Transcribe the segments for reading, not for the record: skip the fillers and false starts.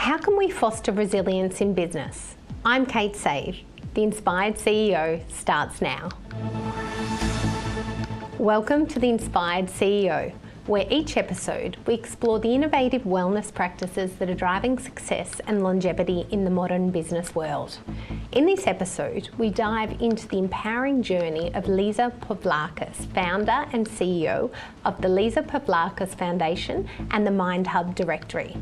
How can we foster resilience in business? I'm Kate Sage. The Inspired CEO starts now. Welcome to The Inspired CEO, where each episode we explore the innovative wellness practices that are driving success and longevity in the modern business world. In this episode, we dive into the empowering journey of Norliza Pavlakos, founder and CEO of the Norliza Pavlakos Foundation and the Mind Hub Directory.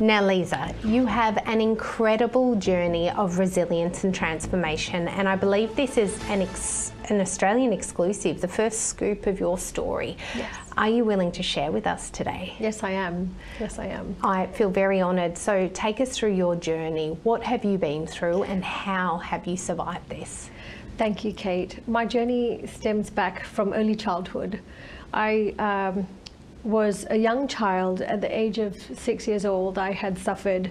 Now, Norliza, you have an incredible journey of resilience and transformation, and I believe this is an Australian exclusive, the first scoop of your story. Yes. Are you willing to share with us today? Yes, I am. Yes, I am. I feel very honoured. So take us through your journey. What have you been through and how have you survived this? Thank you, Kate. My journey stems back from early childhood. I was a young child. At the age of 6 years old, I had suffered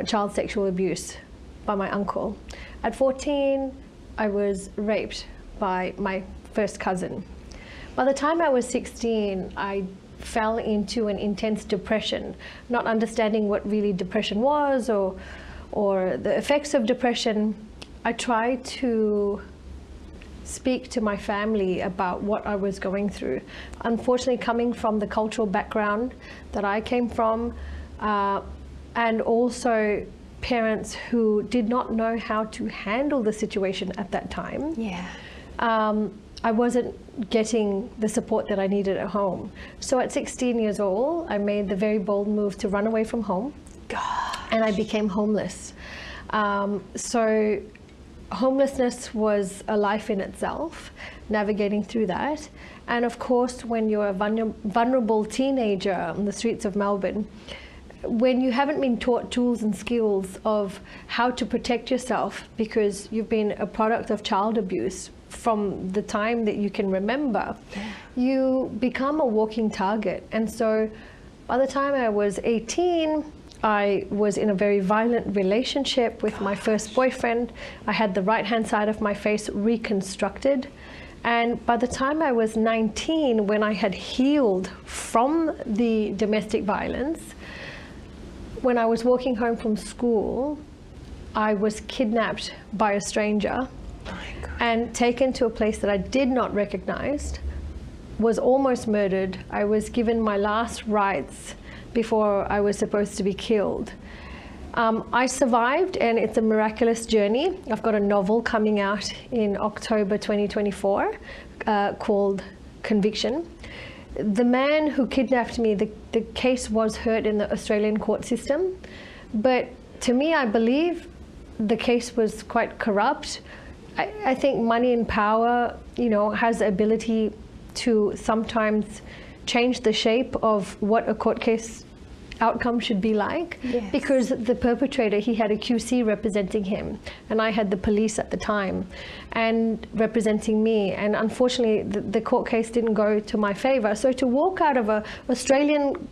child sexual abuse by my uncle. At 14, I was raped by my first cousin. By the time I was 16, I fell into an intense depression, not understanding what really depression was or the effects of depression. I tried to speak to my family about what I was going through. Unfortunately, coming from the cultural background that I came from, and also parents who did not know how to handle the situation at that time. Yeah. I wasn't getting the support that I needed at home. So at 16 years old, I made the very bold move to run away from home. Gosh. And I became homeless. So homelessness was a life in itself, navigating through that. And of course, when you're a vulnerable teenager on the streets of Melbourne, when you haven't been taught tools and skills of how to protect yourself because you've been a product of child abuse from the time that you can remember, you become a walking target. And so by the time I was 18, I was in a very violent relationship with my first boyfriend. I had the right-hand side of my face reconstructed. And by the time I was 19, when I had healed from the domestic violence, when I was walking home from school, I was kidnapped by a stranger and taken to a place that I did not recognize, was almost murdered. I was given my last rites before I was supposed to be killed. I survived, and it's a miraculous journey. I've got a novel coming out in October 2024 called Conviction. The man who kidnapped me, the case was heard in the Australian court system, but to me, I believe the case was quite corrupt. I think money and power, has the ability to sometimes change the shape of what a court case outcome should be like. Yes. Because the perpetrator, he had a QC representing him, and I had the police at the time and representing me, and unfortunately the court case didn't go to my favor. So to walk out of a Australian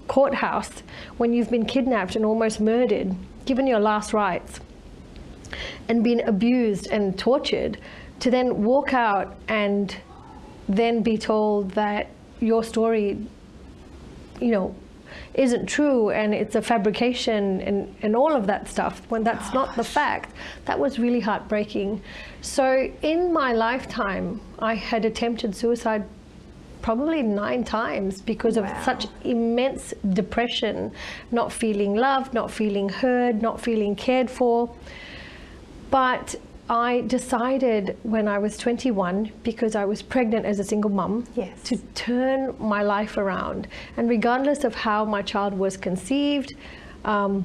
courthouse when you've been kidnapped and almost murdered, given your last rites, and been abused and tortured, to then walk out and then be told that your story, isn't true and it's a fabrication and all of that stuff, when that's not the fact, that was really heartbreaking. So in my lifetime, I had attempted suicide probably 9 times because of such immense depression, not feeling loved, not feeling heard, not feeling cared for. But I decided when I was 21, because I was pregnant as a single mum, to turn my life around. And regardless of how my child was conceived, and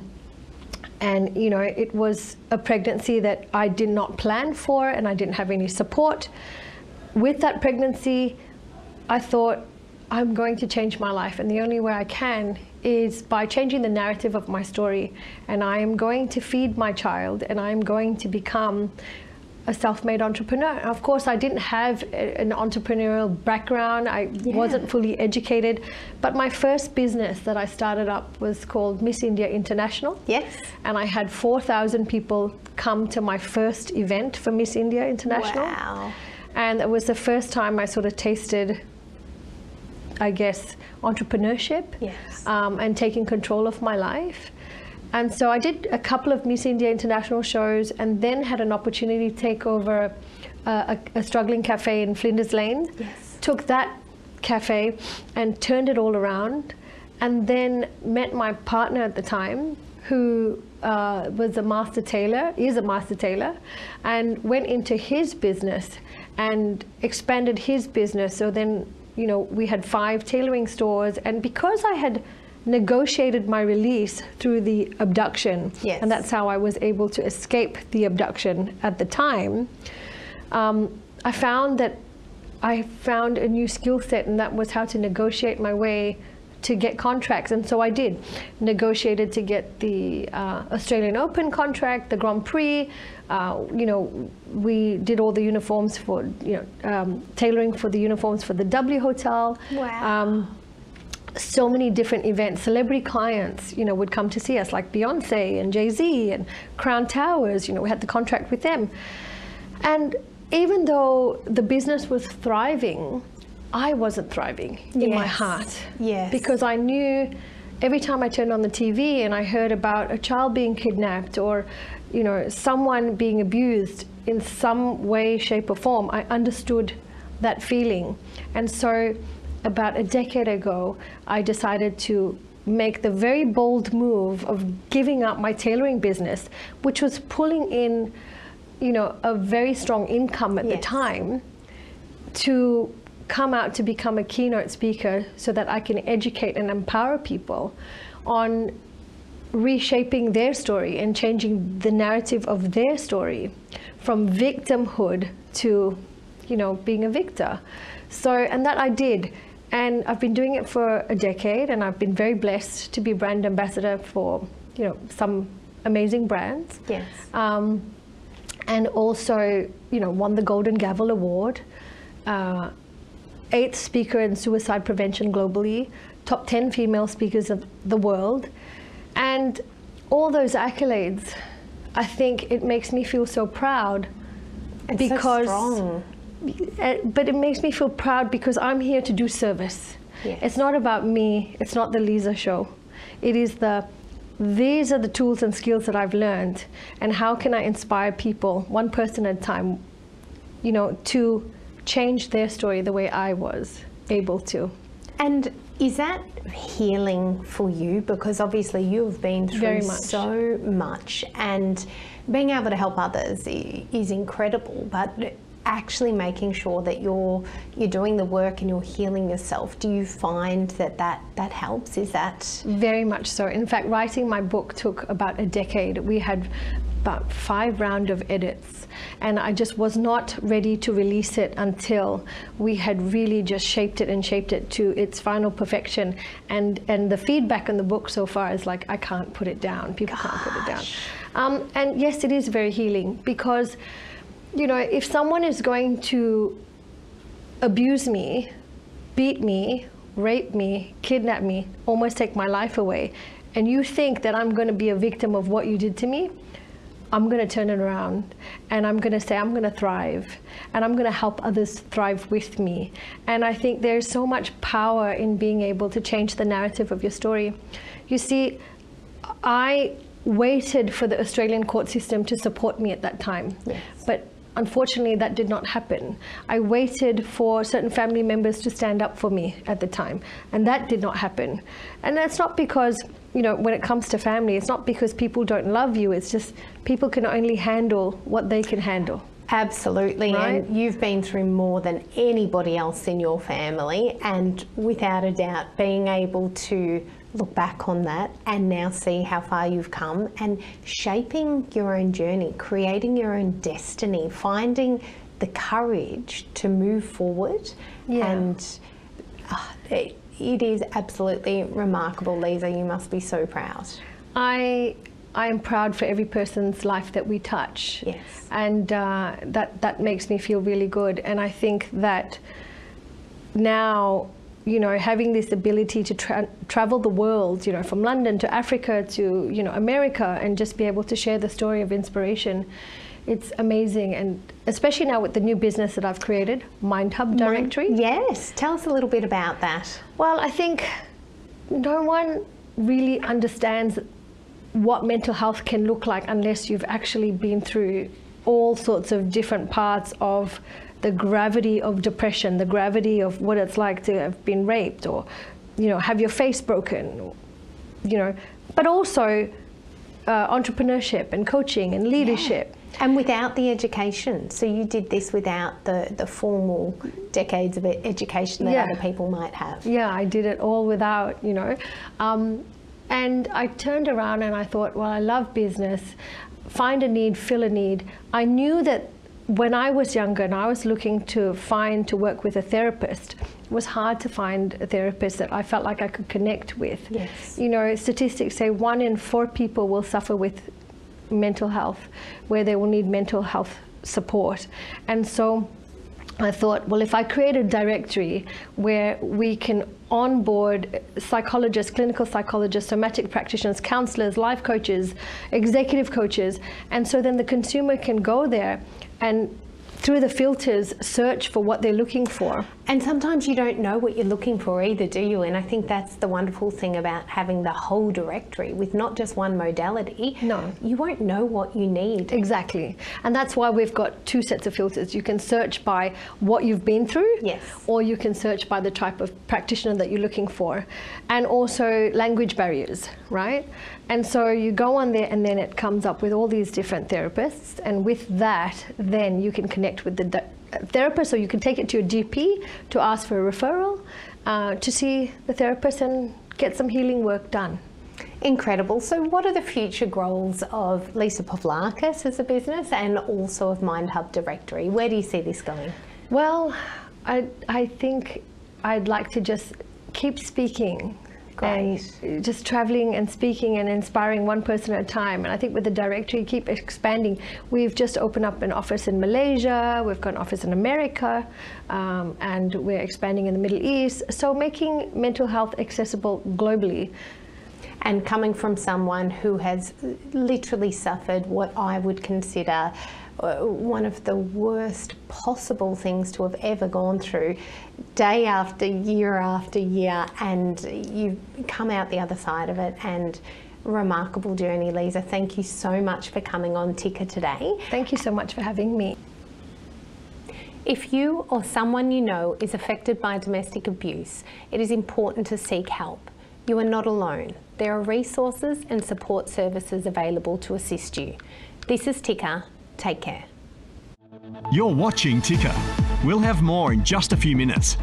it was a pregnancy that I did not plan for and I didn't have any support. With that pregnancy, I thought, I'm going to change my life, and the only way I can is by changing the narrative of my story. And I am going to feed my child, and I am going to become a self-made entrepreneur. Of course, I didn't have an entrepreneurial background. I wasn't fully educated, but my first business that I started up was called Miss India International. Yes. And I had 4,000 people come to my first event for Miss India International. Wow. And it was the first time I sort of tasted, I guess, entrepreneurship, and taking control of my life. And so I did a couple of Miss India International shows, and then had an opportunity to take over a struggling cafe in Flinders Lane. Yes. Took that cafe and turned it all around, and then met my partner at the time, who was a master tailor, is a master tailor, and went into his business and expanded his business. So then, you know, we had 5 tailoring stores, and because I had negotiated my release through the abduction, yes, and that's how I was able to escape the abduction at the time, I found that I found a new skill set, and that was how to negotiate my way to get contracts. And so I did. Negotiated to get the Australian Open contract, the Grand Prix. You know, we did all the uniforms for, you know, tailoring for the uniforms for the W Hotel. Wow. So many different events. Celebrity clients, you know, would come to see us, like Beyonce and Jay-Z and Crown Towers. You know, we had the contract with them. And even though the business was thriving, I wasn't thriving in my heart. Yes. Because I knew every time I turned on the TV and I heard about a child being kidnapped, or, you know, someone being abused in some way, shape or form, I understood that feeling. And so about a decade ago, I decided to make the very bold move of giving up my tailoring business, which was pulling in, you know, a very strong income at the time, to come out to become a keynote speaker so that I can educate and empower people on reshaping their story and changing the narrative of their story from victimhood to, you know, being a victor. So, and that I did. And I've been doing it for a decade, and I've been very blessed to be brand ambassador for, you know, some amazing brands. Yes. And also, you know, won the Golden Gavel Award, 8th speaker in suicide prevention globally, top 10 female speakers of the world. And all those accolades, I think it makes me feel so proud. It's because so strong. But it makes me feel proud because I'm here to do service. Yes. It's not about me. It's not the Lisa show. It is these are the tools and skills that I've learned, and how can I inspire people, one person at a time, you know, to change their story the way I was able to. And is that healing for you? Because obviously you've been through so much, and being able to help others is incredible, but actually making sure that you're doing the work and you're healing yourself, do you find that helps? Is that? Very much so. In fact, writing my book took about a decade. We had about 5 rounds of edits, and I just was not ready to release it until we had really just shaped it to its final perfection. And the feedback on the book so far is like, I can't put it down. People can't put it down. And yes, it is very healing, because, you know, if someone is going to abuse me, beat me, rape me, kidnap me, almost take my life away, and you think that I'm going to be a victim of what you did to me, I'm going to turn it around, and I'm going to say I'm going to thrive, and I'm going to help others thrive with me. And I think there's so much power in being able to change the narrative of your story. You see, I waited for the Australian court system to support me at that time. Yes. But unfortunately, that did not happen. I waited for certain family members to stand up for me at the time, and that did not happen. And that's not because, you know, when it comes to family, it's not because people don't love you, it's just people can only handle what they can handle. Absolutely, right? And you've been through more than anybody else in your family, and without a doubt, being able to look back on that and now see how far you've come, and shaping your own journey, creating your own destiny, finding the courage to move forward. And it is absolutely remarkable, Lisa. You must be so proud. I am proud for every person's life that we touch. Yes. And that makes me feel really good. And I think that now, you know, having this ability to travel the world, you know, from London to Africa to, you know, America, and just be able to share the story of inspiration, it's amazing. And especially now with the new business that I've created, Mind Hub Directory. Yes, tell us a little bit about that. Well, I think no one really understands what mental health can look like unless you've actually been through all sorts of different parts of the gravity of depression, the gravity of what it's like to have been raped, or, you know, have your face broken, you know, but also entrepreneurship and coaching and leadership. Yeah. And without the education. So you did this without the formal decades of education that other people might have. Yeah, I did it all without, you know. And I turned around and I thought, well, I love business, find a need, fill a need. I knew that when I was younger and I was looking to work with a therapist, it was hard to find a therapist that I felt like I could connect with. Yes. You know, statistics say 1 in 4 people will suffer with mental health, where they will need mental health support. And so I thought, well, if I create a directory where we can onboard psychologists, clinical psychologists, somatic practitioners, counselors, life coaches, executive coaches, and so then the consumer can go there and through the filters search for what they're looking for. And sometimes you don't know what you're looking for either, do you? And I think that's the wonderful thing about having the whole directory with not just one modality. No. You won't know what you need. Exactly. And that's why we've got 2 sets of filters. You can search by what you've been through, yes, or you can search by the type of practitioner that you're looking for, and also language barriers, right? And so you go on there and then it comes up with all these different therapists, and with that then you can connect with the therapist, or you can take it to your GP to ask for a referral to see the therapist and get some healing work done. Incredible. So what are the future goals of Norliza Pavlakos as a business and also of MindHub Directory? Where do you see this going? Well, I think I'd like to just keep speaking. Great. And just traveling and speaking and inspiring one person at a time. And I think with the directory, keep expanding. We've just opened up an office in Malaysia, we've got an office in America, and we're expanding in the Middle East. So making mental health accessible globally. And coming from someone who has literally suffered what I would consider one of the worst possible things to have ever gone through, day after year, and you've come out the other side of it, and remarkable journey, Norliza. Thank you so much for coming on Ticker today. Thank you so much for having me. If you or someone you know is affected by domestic abuse, it is important to seek help. You are not alone. There are resources and support services available to assist you. This is Ticker. Take care. You're watching Ticker. We'll have more in just a few minutes.